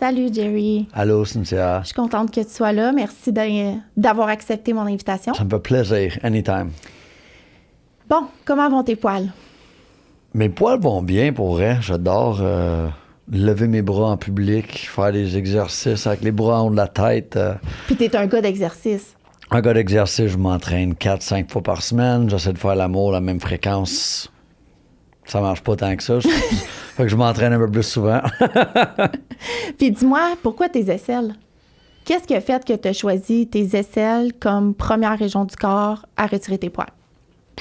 Salut Jerry. Allô, Cynthia. Je suis contente que tu sois là. Merci d'avoir accepté mon invitation. Ça me fait plaisir, anytime. Bon, comment vont tes poils? Mes poils vont bien pour vrai. J'adore lever mes bras en public, faire des exercices avec les bras en haut de la tête. Puis t'es un gars d'exercice. Un gars d'exercice, je m'entraîne 4-5 fois par semaine. J'essaie de faire l'amour à la même fréquence. Ça marche pas tant que ça. Fait que je m'entraîne un peu plus souvent. Puis dis-moi, pourquoi tes aisselles? Qu'est-ce qui a fait que tu as choisi tes aisselles comme première région du corps à retirer tes poils?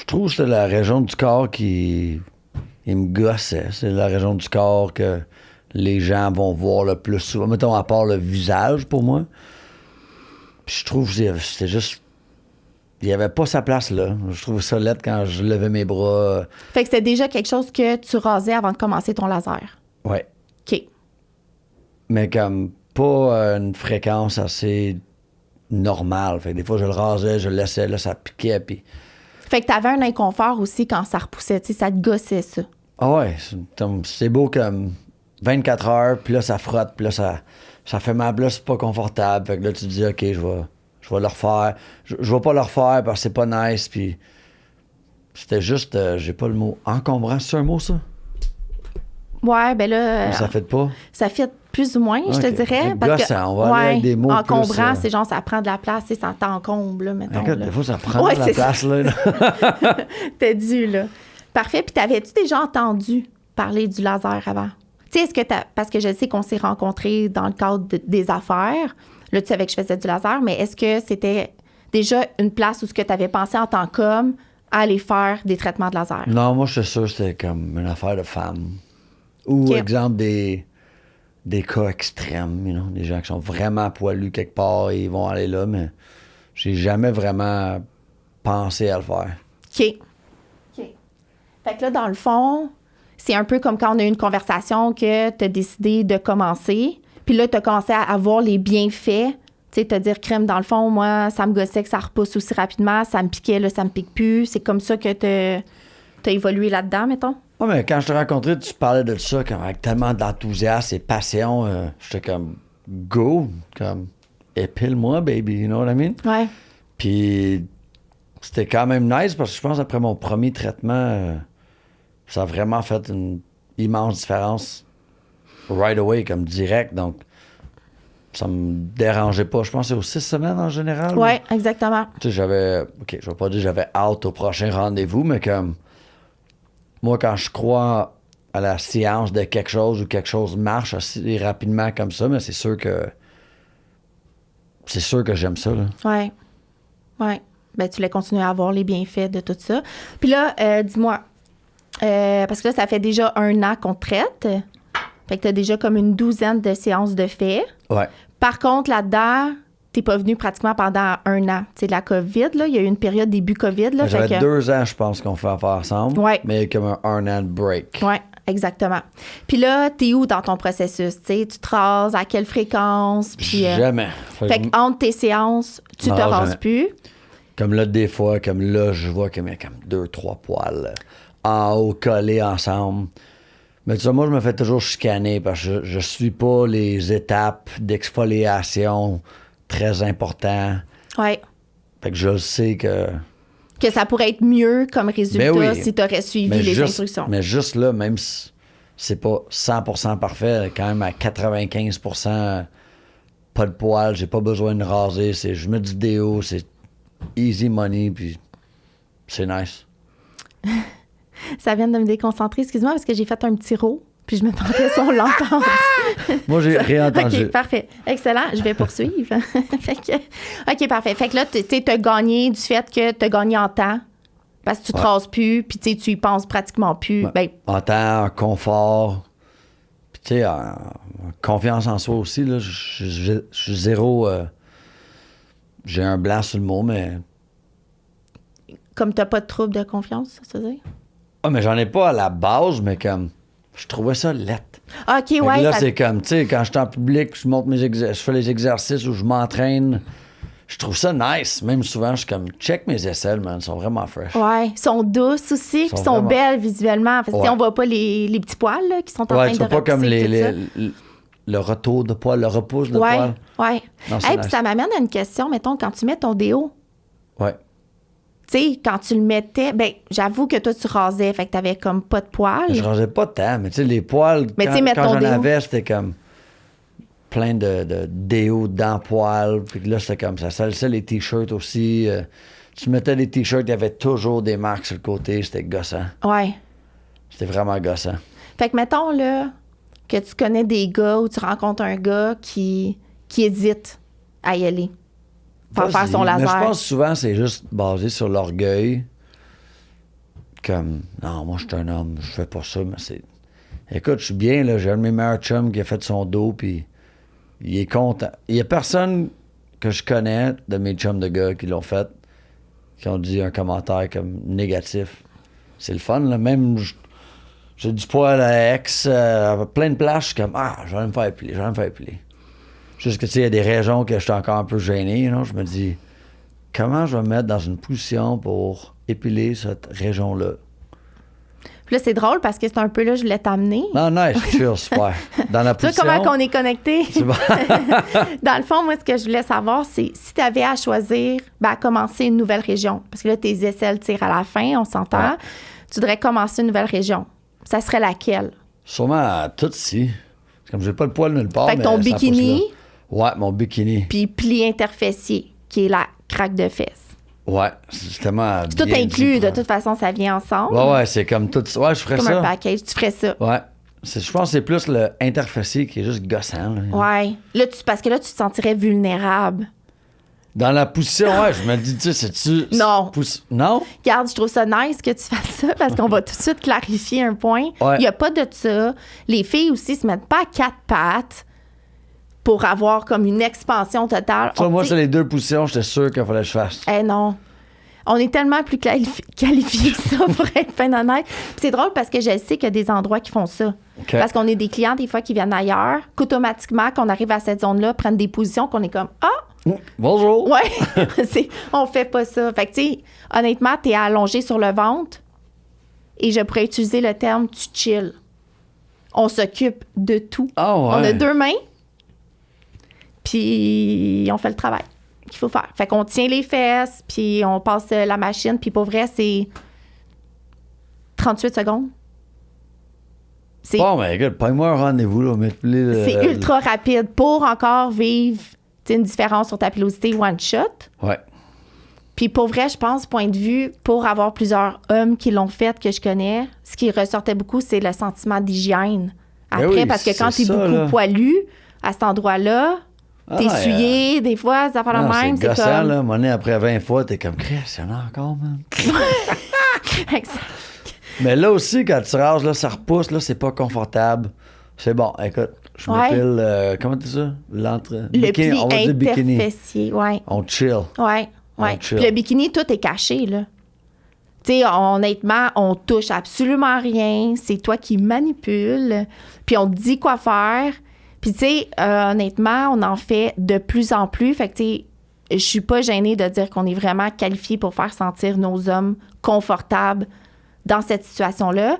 Je trouve que c'est la région du corps qui me gossait. C'est la région du corps que les gens vont voir le plus souvent. Mettons, à part le visage, pour moi. Puis je trouve que c'était juste... Il n'y avait pas sa place là. Je trouvais ça laid quand je levais mes bras. Fait que c'était déjà quelque chose que tu rasais avant de commencer ton laser. Ouais. OK. Mais comme pas une fréquence assez normale. Fait que des fois, je le rasais, je le laissais, là, ça piquait, puis... Fait que t'avais un inconfort aussi quand ça repoussait, tu sais, ça te gossait, ça. Ah ouais, c'est beau comme 24 heures, puis là, ça frotte, puis là, ça fait mal, puis là, c'est pas confortable. Fait que là, tu te dis, OK, je vais le refaire. Je vais pas le refaire parce que c'est pas nice, puis c'était juste, j'ai pas le mot encombrant. C'est un mot, ça? Ouais, ben là... Ça fait pas? Ça fait plus ou moins, je te dirais. Parce que, on va aller avec des mots encombrant, plus, c'est genre, ça prend de la place, ça t'encombre, là, mettons. Regarde, là. des fois, ça prend de la place, là. T'as dû, là. Parfait. Puis t'avais-tu déjà entendu parler du laser avant? Tu sais, est-ce que parce que je sais qu'on s'est rencontrés dans le cadre des affaires. Là, tu savais que je faisais du laser, mais est-ce que c'était déjà une place où ce que tu avais pensé en tant qu'homme à aller faire des traitements de laser? Non, moi, je suis sûr que c'était comme une affaire de femme. Ou, exemple, des cas extrêmes, des gens qui sont vraiment poilus quelque part et ils vont aller là, mais j'ai jamais vraiment pensé à le faire. OK. Fait que là, dans le fond, c'est un peu comme quand on a eu une conversation que tu as décidé de commencer. Puis là, tu as commencé à avoir les bienfaits. Tu sais, te dire, crème, dans le fond, moi, ça me gossait que ça repousse aussi rapidement. Ça me piquait, là, ça me pique plus. C'est comme ça que tu as évolué là-dedans, mettons? Oui, mais quand je t'ai rencontré, tu parlais de ça comme avec tellement d'enthousiasme et passion. J'étais comme, go, comme, épile-moi, baby, you know what I mean? Ouais. Puis c'était quand même nice parce que je pense après mon premier traitement, ça a vraiment fait une immense différence right away, comme direct. Donc, ça me dérangeait pas. Je pense que c'est aux 6 semaines en général. Oui, exactement. Tu sais, OK, je vais pas dire que j'avais hâte au prochain rendez-vous, mais comme... Moi, quand je crois à la science de quelque chose ou quelque chose marche assez rapidement comme ça, mais c'est sûr que j'aime ça, là. Oui. Oui. Ben, tu l'as continué à avoir les bienfaits de tout ça. Puis là, dis-moi, parce que là, ça fait déjà 1 an qu'on te traite. Fait que tu as déjà comme une 12aine de séances de fait. Ouais. Par contre, là-dedans, t'es pas venu pratiquement pendant 1 an. Tu sais, la COVID, là, il y a eu une période début COVID. Là, j'avais 2 ans, je pense, qu'on fait affaire ensemble. Ouais. Mais comme un an de break. Oui, exactement. Puis là, t'es où dans ton processus? Tu sais, tu te rases, à quelle fréquence? Puis, jamais. Fait qu'entre tes séances, tu te rases jamais. plus. Comme là, des fois, comme là, je vois qu'il y a comme 2-3 poils en haut collés ensemble. Mais tu sais, moi, je me fais toujours chicaner parce que je suis pas les étapes d'exfoliation très importantes. Oui. Fait que je sais que ça pourrait être mieux comme résultat oui. si tu aurais suivi les instructions. Mais juste là, même si c'est pas 100% parfait, quand même à 95% pas de poils, j'ai pas besoin de raser, je mets du déo, c'est easy money, puis c'est nice. Ça vient de me déconcentrer, excuse-moi, parce que j'ai fait un petit rot, puis je me demandais si on l'entend. Moi, j'ai rien entendu. OK, parfait. Excellent, je vais poursuivre. OK, parfait. Fait que là, tu as gagné du fait que tu as gagné en temps, parce que tu te rases plus, puis tu y penses pratiquement plus. Ben, en temps, en confort, puis tu sais, en confiance en soi aussi, là, je suis zéro... j'ai un blanc sur le mot, mais... Comme tu n'as pas de trouble de confiance, ça veut dire? Ah, mais j'en ai pas à la base, mais comme... Je trouvais ça lettre. OK, ouais. Là, c'est comme, tu sais, quand je suis en public, je fais les exercices ou je m'entraîne, je trouve ça nice. Même souvent, je suis comme, check mes aisselles, man, elles sont vraiment fresh. Ouais, ils sont douces aussi, puis sont vraiment belles visuellement. Parce que on voit pas les petits poils là, qui sont en train de sont pas comme le retour de poil, le repousse de poil. Ouais. Non, c'est Hey, nice. puis ça m'amène à une question, mettons, quand tu mets ton déo, Ouais. tu sais, quand tu le mettais, ben j'avoue que toi, tu rasais, fait que t'avais comme pas de poils. Je rangeais pas tant, mais tu sais, les poils, Mais tu sais, quand, mettre quand ton j'en déo. avais, c'était comme plein de déo dans poil. Puis là, c'était comme ça salissait les t-shirts aussi. Tu mettais des t-shirts, il y avait toujours des marques sur le côté. C'était gossant. Ouais. C'était vraiment gossant. Fait que mettons, là, que tu connais des gars ou tu rencontres un gars qui hésite à y aller. Faire Vas-y. son laser. Mais je pense souvent c'est juste basé sur l'orgueil. Comme, non, moi, je suis un homme, je fais pas ça, mais c'est... Écoute, je suis bien, là, j'ai un de mes meilleurs chums qui a fait son dos, puis il est content. Il y a personne que je connais de mes chums de gars qui l'ont fait, qui ont dit un commentaire comme négatif. C'est le fun, là, même... J'ai du poil à ex, plein de places, je suis comme, je vais me faire épiler. Juste que, tu sais, il y a des régions que je suis encore un peu gêné, je me dis, comment je vais me mettre dans une position pour épiler cette région-là? Puis là, c'est drôle parce que c'est un peu là, je voulais t'amener. Non, nice, chill, super. Dans la Tu vois position... comment on est connectés? C'est bon. Dans le fond, moi, ce que je voulais savoir, c'est si tu avais à choisir, à commencer une nouvelle région. Parce que là, tes aisselles tirent à la fin, on s'entend. Ouais. Tu devrais commencer une nouvelle région. Ça serait laquelle? Sûrement tout ici. C'est comme j'ai pas le poil nulle part, Fait que ton mais ça bikini, pousse là. Ouais, mon bikini. puis pli interfessier, qui est la craque de fesses. Ouais, c'est tellement C'est tout bien inclus, dit, de ouais. toute façon, ça vient ensemble. Ouais, c'est comme tout... Ouais, je ferais Comme ça. un package, tu ferais ça. Ouais. Je pense que c'est plus le interfessier qui est juste gossant. Là. Ouais. Là, parce que là, tu te sentirais vulnérable. Dans la position, ouais, je me dis, tu sais, c'est-tu... Non. Non? Regarde, je trouve ça nice que tu fasses ça parce qu'on va tout de suite clarifier un point. Ouais. Il n'y a pas de ça. Les filles aussi se mettent pas à quatre pattes pour avoir comme une expansion totale. Ça, moi, tu c'est sais, les deux positions, j'étais sûr qu'il fallait que je fasse. non. On est tellement plus qualifiés que ça, pour être bien honnête. Puis c'est drôle parce que je sais qu'il y a des endroits qui font ça. OK. Parce qu'on est des clients, des fois, qui viennent ailleurs, qu'automatiquement, quand on arrive à cette zone-là, prennent des positions qu'on est comme « Ah! Bonjour! » Ouais! On fait pas ça. Fait que, tu sais, honnêtement, t'es allongé sur le ventre et je pourrais utiliser le terme « tu chill ». On s'occupe de tout. Ah ouais. On a deux mains, puis on fait le travail qu'il faut faire. Fait qu'on tient les fesses, puis on passe la machine, puis pour vrai, c'est 38 secondes. C'est Bon, mais écoute, paye-moi un rendez-vous, là, c'est ultra rapide pour encore vivre tu sais, une différence sur ta pilosité one shot. Ouais. Puis pour vrai, je pense, point de vue, pour avoir plusieurs hommes qui l'ont fait, que je connais, ce qui ressortait beaucoup, c'est le sentiment d'hygiène. Après, oui, parce que quand c'est t'es ça, beaucoup là. poilu, à cet endroit-là, t'es essuyé, des fois, ça fait le même. C'est gossant, comme... là. Monnaie, après 20 fois, t'es comme, Chris, il y en a encore, man. Exact. Mais là aussi, quand tu rases, là, ça repousse, là, c'est pas confortable. C'est bon, écoute, je Ouais. m'appelle, comment tu dis ça? Le pli on va dire bikini. interfessier, ouais. On chill. Ouais, ouais. On chill. Puis le bikini, tout est caché, là. Tu sais, honnêtement, on touche absolument rien. C'est toi qui manipules. Puis on te dit quoi faire. Puis tu sais, honnêtement, on en fait de plus en plus. Fait que tu sais, je suis pas gênée de dire qu'on est vraiment qualifié pour faire sentir nos hommes confortables dans cette situation-là.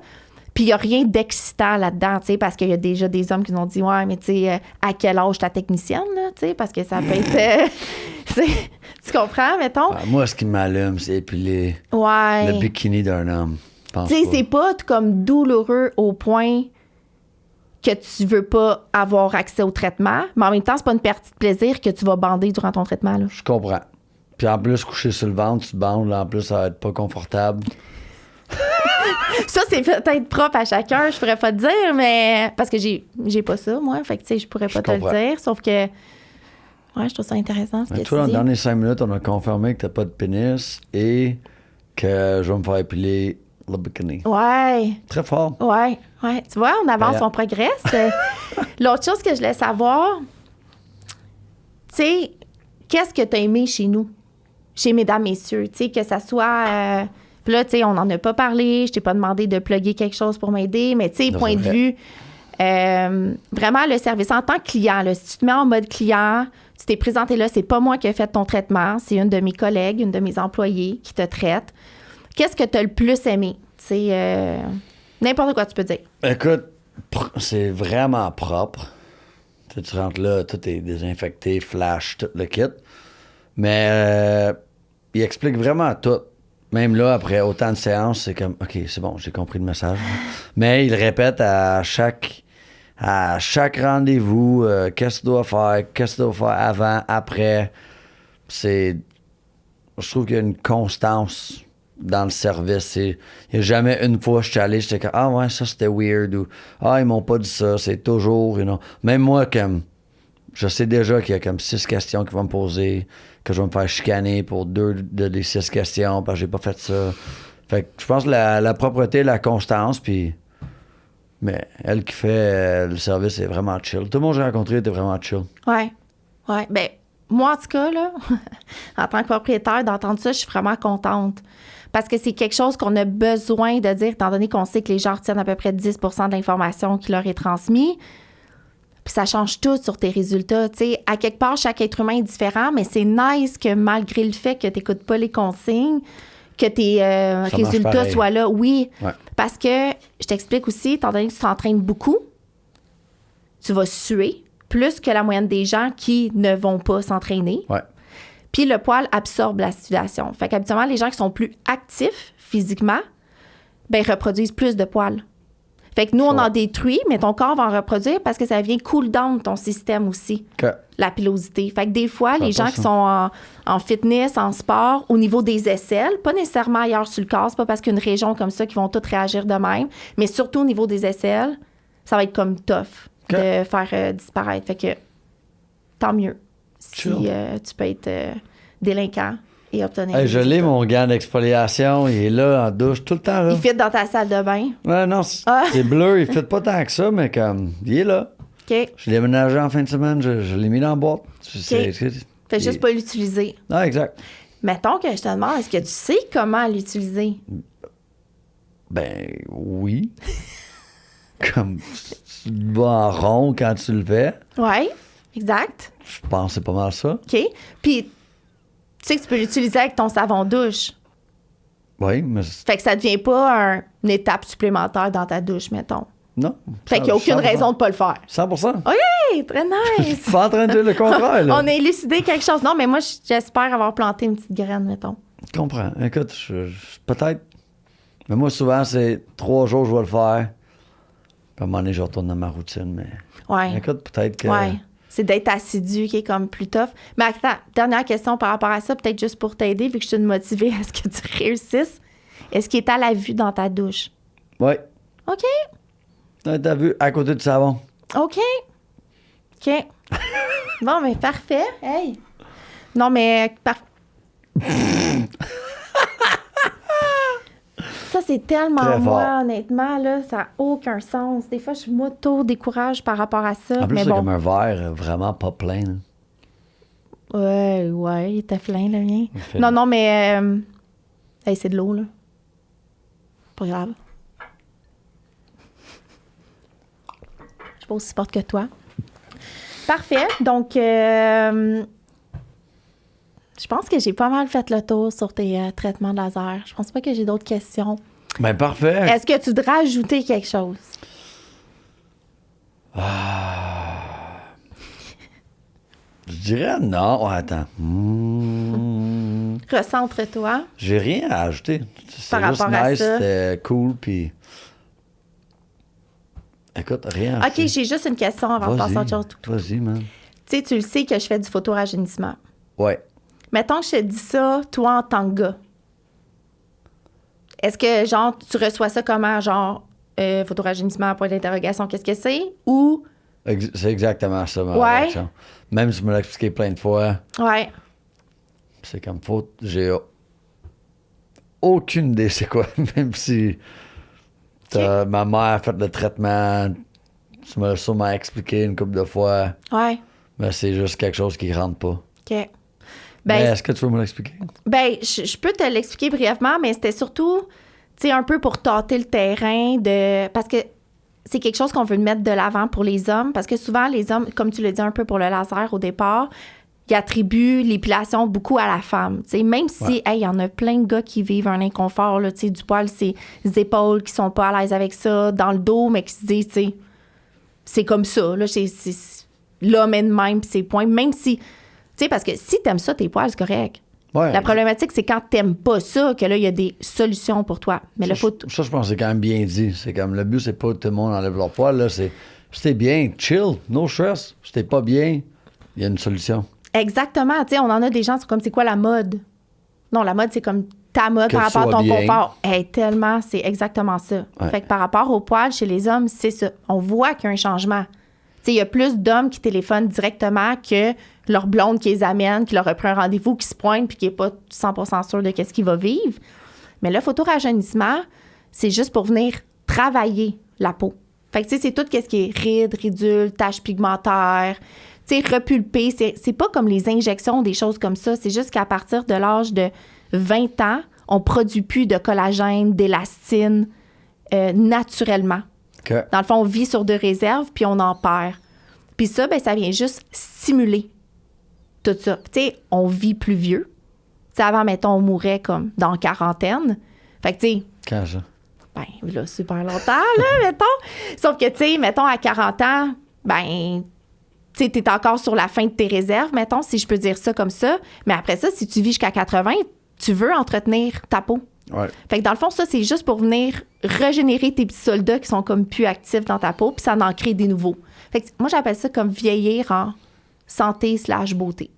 Puis il n'y a rien d'excitant là-dedans, tu sais, parce qu'il y a déjà des hommes qui nous ont dit « Ouais, mais tu sais, à quel âge ta technicienne, là? » Tu sais, parce que ça peut être... tu comprends, mettons? Ah, moi, ce qui m'allume, c'est épiler Ouais. le bikini d'un homme. Pense Tu sais, pas. c'est pas comme douloureux au point que tu veux pas avoir accès au traitement, mais en même temps, c'est pas une perte de plaisir que tu vas bander durant ton traitement, là. Je comprends. Puis en plus, coucher sur le ventre, tu te bandes, là, en plus, ça va être pas confortable. Ça, c'est peut-être propre à chacun, je pourrais pas te dire, mais... Parce que j'ai pas ça, moi, fait que, tu sais, je pourrais pas te comprends. le dire, sauf que... Ouais, je trouve ça intéressant, ce Mais que toi, dans tu les dis. dernières 5 minutes, on a confirmé que t'as pas de pénis et que je vais me faire épiler le bikini. Ouais, Très fort. ouais. Tu vois, on avance, Ouais. on progresse. L'autre chose que je voulais savoir, tu sais, qu'est-ce que tu as aimé chez nous, chez Mesdames, Messieurs, tu sais, que ça soit... Puis là, tu sais, on n'en a pas parlé, je t'ai pas demandé de plugger quelque chose pour m'aider, mais tu sais, Non, point c'est de vrai. vue, vraiment le service en tant que client, là, si tu te mets en mode client, tu t'es présenté là, c'est pas moi qui ai fait ton traitement, c'est une de mes collègues, une de mes employés qui te traite. Qu'est-ce que tu as le plus aimé? Tu sais, n'importe quoi tu peux dire. Écoute, c'est vraiment propre. Tu rentres là, tout est désinfecté, flash, tout le kit. Mais il explique vraiment tout. Même là, après autant de séances, c'est comme, OK, c'est bon, j'ai compris le message. Mais il répète à chaque rendez-vous, qu'est-ce que tu dois faire, qu'est-ce que tu dois faire avant, après. Je trouve qu'il y a une constance dans le service. Il n'y a jamais une fois je suis allé, j'étais comme, ah ouais, ça c'était weird, ou ah, ils m'ont pas dit ça, c'est toujours, Même moi, comme, je sais déjà qu'il y a comme 6 questions qu'ils vont me poser, que je vais me faire chicaner pour 2 des 6 questions, parce que j'ai pas fait ça. Fait que je pense que la propreté, la constance, puis. Mais elle qui fait le service est vraiment chill. Tout le monde que j'ai rencontré était vraiment chill. Ouais. Ben, moi, en tout cas, là, en tant que propriétaire, d'entendre ça, je suis vraiment contente. Parce que c'est quelque chose qu'on a besoin de dire, étant donné qu'on sait que les gens retiennent à peu près 10 de l'information qui leur est transmise. Puis ça change tout sur tes résultats. Tu sais, à quelque part, chaque être humain est différent, mais c'est nice que malgré le fait que tu n'écoutes pas les consignes, que tes résultats soient là. Oui. Ouais. Parce que, je t'explique aussi, étant donné que tu t'entraînes beaucoup, tu vas suer plus que la moyenne des gens qui ne vont pas s'entraîner. Ouais. Puis le poil absorbe la sudation. Fait qu'habituellement, les gens qui sont plus actifs physiquement, ben reproduisent plus de poils. Fait que nous, on en détruit, mais ton corps va en reproduire parce que ça vient cool down ton système aussi. Okay. La pilosité. Fait que des fois, les gens qui sont en fitness, en sport, au niveau des aisselles, pas nécessairement ailleurs sur le corps, c'est pas parce qu'une région comme ça qu'ils vont toutes réagir de même, mais surtout au niveau des aisselles, ça va être comme tough de faire disparaître. Fait que tant mieux si tu peux être délinquant et obtenir. Hey, je l'ai, mon gant d'exfoliation, il est là en douche tout le temps. Là. Il fit dans ta salle de bain. Ouais, non, c'est bleu, il fit pas tant que ça, mais comme, il est là. OK. Je l'ai aménagé en fin de semaine, je l'ai mis dans la boîte. Fais juste pas l'utiliser. Ah, exact. Mettons que je te demande, est-ce que tu sais comment l'utiliser? Ben, oui. Comme, tu te vas en rond quand tu le fais. Oui, exact. Je pense que c'est pas mal ça. OK. Puis, tu sais que tu peux l'utiliser avec ton savon douche. Oui, mais... Fait que ça devient pas une étape supplémentaire dans ta douche, mettons. Non. Fait qu'il n'y a aucune 100%. raison de pas le faire. 100%. OK, très Je nice. suis pas en train de dire le contraire, là. On a élucidé quelque chose. Non, mais moi, j'espère avoir planté une petite graine, mettons. Je comprends. Écoute, peut-être. Mais moi, souvent, c'est 3 jours, je vais le faire. Puis à un moment donné, je retourne dans ma routine. Mais Ouais. écoute, peut-être que. Ouais. C'est d'être assidu qui est comme plus tough. Mais attends, dernière question par rapport à ça, peut-être juste pour t'aider, vu que je suis motivée à ce que tu réussisses. Est-ce qu'il est à la vue dans ta douche? Oui. OK. T'as vu, à côté du savon. OK. OK. Bon, mais parfait. Hey. Non, mais... Ça, c'est tellement Très moi, fort. honnêtement, là, ça n'a aucun sens. Des fois, je m'auto-décourage par rapport à ça. En plus, mais c'est bon. comme un verre vraiment pas plein. Là. Ouais, il était plein, le mien. Fait- Non, mais... hey, c'est de l'eau, là. Pas grave. Je suis pas aussi forte que toi. Parfait. Donc, je pense que j'ai pas mal fait le tour sur tes traitements de laser. Je pense pas que j'ai d'autres questions. Ben, parfait. Est-ce que tu voudrais ajouter quelque chose? Je dirais non. Oh, attends. Recentre-toi. J'ai rien à ajouter. C'est Par juste rapport à nice, ça. c'était cool, puis... Écoute, rien à OK, j'ai juste une question avant de passer à autre chose. Vas-y, man. Tu sais, tu le sais que je fais du photorajeunissement. Ouais. Mettons que je te dis ça, toi, en tant que gars. Est-ce que, genre, tu reçois ça comment, genre, photorajeunissement, point d'interrogation, qu'est-ce que c'est? Ou, C'est exactement ça, ma Ouais. réaction. Même si tu me l'as expliqué plein de fois, ouais, c'est comme faute. J'ai aucune idée c'est quoi. Même si ma mère a fait le traitement, tu me l'as sûrement expliqué une couple de fois, ouais, mais c'est juste quelque chose qui rentre pas. OK. Mais Ben, est-ce que tu veux me l'expliquer? je peux te l'expliquer brièvement, mais c'était surtout, tu sais, un peu pour tâter le terrain parce que c'est quelque chose qu'on veut mettre de l'avant pour les hommes, parce que souvent, les hommes, comme tu l'as dit un peu pour le laser au départ, ils attribuent l'épilation beaucoup à la femme. Tu sais, même si, il y en a plein de gars qui vivent un inconfort, là, tu sais, du poil, ses épaules qui sont pas à l'aise avec ça, dans le dos, mais qui se disent, tu sais, c'est comme ça, là, l'homme est de même, puis c'est point. Même si, tu sais, parce que si t'aimes ça, tes poils, c'est correct. Ouais. La problématique, c'est quand t'aimes pas ça, que là, il y a des solutions pour toi. Mais là, faut... Ça, je pense que c'est quand même bien dit. C'est comme, le but, c'est pas que tout le monde enlève leur poil, là. C'est, si t'es bien, chill, no stress. Si t'es pas bien, il y a une solution. Exactement. Tu sais, on en a des gens, c'est comme, c'est quoi la mode? Non, la mode, c'est comme ta mode Que par tu rapport à ton sois bien. confort. Tellement, c'est exactement ça. Ouais. Fait que par rapport aux poils, chez les hommes, c'est ça. On voit qu'il y a un changement. Tu sais, il y a plus d'hommes qui téléphonent directement que leur blonde qui les amène, qui leur a pris un rendez-vous, qui se pointe puis qui n'est pas 100% sûr de qu'est-ce qu'il va vivre. Mais le photorajeunissement, c'est juste pour venir travailler la peau. Fait que, tu sais, c'est tout ce qui est rides, ridules, taches pigmentaires, tu sais, repulpé. C'est pas comme les injections, des choses comme ça. C'est juste qu'à partir de l'âge de 20 ans, on produit plus de collagène, d'élastine naturellement. OK. Dans le fond, on vit sur de réserves, puis on en perd. Puis ça, ben, ça vient juste stimuler tout ça. Tu sais, on vit plus vieux. Tu sais, avant, mettons, on mourait comme dans la quarantaine. Fait que, tu sais, Quand ça? ben, là, super longtemps, là, mettons. Sauf que, tu sais, mettons, à 40 ans, ben, tu sais, t'es encore sur la fin de tes réserves, mettons, si je peux dire ça comme ça. Mais après ça, si tu vis jusqu'à 80, tu veux entretenir ta peau. Ouais. Fait que dans le fond, ça, c'est juste pour venir régénérer tes petits soldats qui sont comme plus actifs dans ta peau, puis ça en crée des nouveaux. Fait que moi, j'appelle ça comme vieillir en santé/beauté.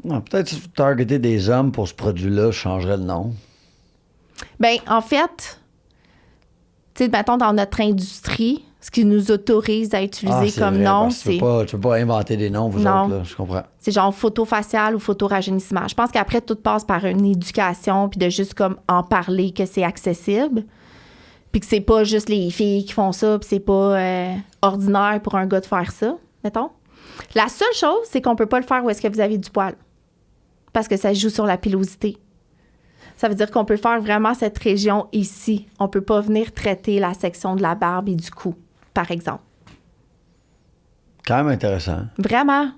Non, peut-être targeter des hommes pour ce produit-là, je changerais le nom. Bien, en fait, tu sais, mettons, dans notre industrie, ce qui nous autorise à utiliser c'est comme vrai, nom, parce que tu peux pas inventer des noms, vous Non. autres, là, je comprends. c'est genre photo faciale ou photo rajeunissement. Je pense qu'après, tout passe par une éducation, puis de juste comme en parler, que c'est accessible. Puis que c'est pas juste les filles qui font ça, puis c'est pas ordinaire pour un gars de faire ça, mettons. La seule chose, c'est qu'on peut pas le faire où est-ce que vous avez du poil. Parce que ça joue sur la pilosité. Ça veut dire qu'on peut faire vraiment cette région ici. On peut pas venir traiter la section de la barbe et du cou, par exemple. Quand même intéressant. Vraiment.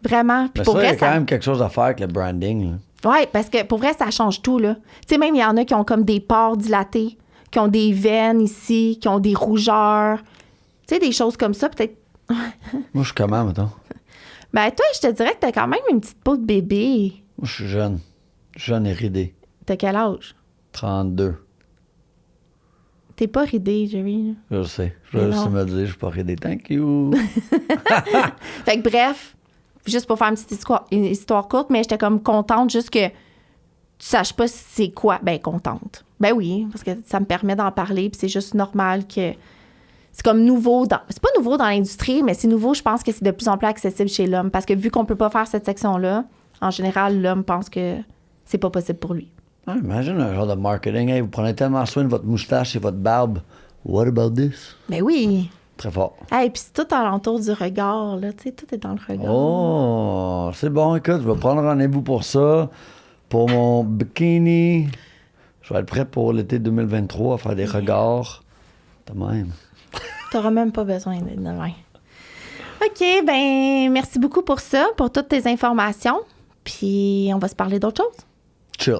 Vraiment. Puis Mais pour ça, il y vrai, a quand même quelque chose à faire avec le branding. Là. Oui, parce que pour vrai, ça change tout, là. Tu sais, même, il y en a qui ont comme des pores dilatés, qui ont des veines ici, qui ont des rougeurs. Tu sais, des choses comme ça, peut-être. Moi, je suis comment, mettons? Ben, toi, je te dirais que t'as quand même une petite peau de bébé. Moi, je suis jeune. Jeune et ridé. T'as quel âge? 32. T'es pas ridé, Jerry. Je le sais. Je Mais vais juste non. me dire, je suis pas ridé. Thank you. Fait que bref, juste pour faire une histoire courte, mais j'étais comme contente juste que tu saches pas c'est quoi. Ben, contente. Ben oui, parce que ça me permet d'en parler, puis c'est juste normal que... C'est comme nouveau c'est pas nouveau dans l'industrie, mais c'est nouveau, je pense que c'est de plus en plus accessible chez l'homme. Parce que vu qu'on peut pas faire cette section-là, en général, l'homme pense que c'est pas possible pour lui. Ah, imagine un genre de marketing. Hey, vous prenez tellement soin de votre moustache et votre barbe. What about this? Ben oui. Très fort. Hey, puis c'est tout alentour du regard, là. Tu sais, tout est dans le regard. Oh, c'est bon. Écoute, je vais prendre rendez-vous pour ça. Pour mon bikini. Je vais être prêt pour l'été 2023 à faire des regards. De même. T'auras même pas besoin d'être demain. OK, ben merci beaucoup pour ça, pour toutes tes informations. Puis on va se parler d'autre chose. Chill.